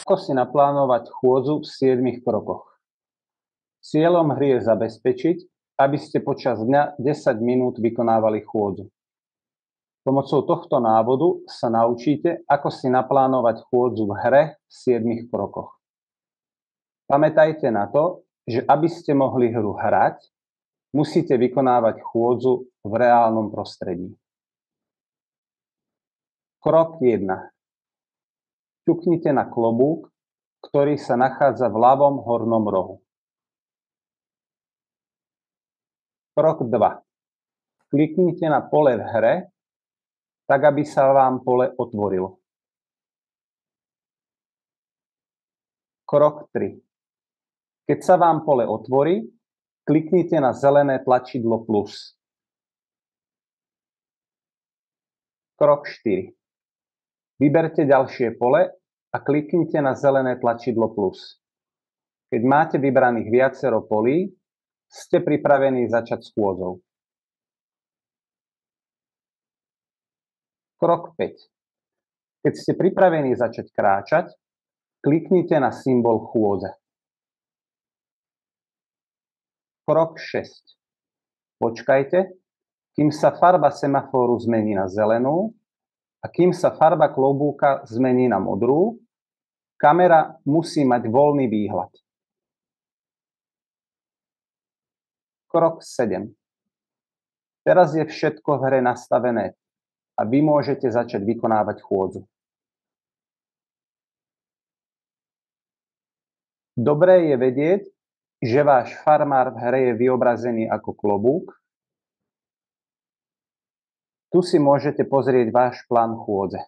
Ako si naplánovať chôdzu v 7 krokoch? Cieľom hry je zabezpečiť, aby ste počas dňa 10 minút vykonávali chôdzu. Pomocou tohto návodu sa naučíte, ako si naplánovať chôdzu v hre v 7 krokoch. Pamätajte na to, že aby ste mohli hru hrať, musíte vykonávať chôdzu v reálnom prostredí. Krok 1. Ťuknite na klobúk, ktorý sa nachádza v ľavom hornom rohu. Krok 2. Kliknite na pole v hre, tak aby sa vám pole otvorilo. Krok 3. Keď sa vám pole otvorí, kliknite na zelené tlačidlo plus. Krok 4. Vyberte ďalšie pole a kliknite na zelené tlačidlo plus. Keď máte vybraných viacero polí, ste pripravení začať s chôdzou. Krok 5. Keď ste pripravení začať kráčať, kliknite na symbol chôdze. Krok 6. Počkajte, kým sa farba semafóru zmení na zelenú a kým sa farba klobúka zmení na modrú, kamera musí mať voľný výhľad. Krok 7. Teraz je všetko v hre nastavené a vy môžete začať vykonávať chôdzu. Dobré je vedieť, že váš farmár v hre je vyobrazený ako klobúk. Tu si môžete pozrieť váš plán chôdze.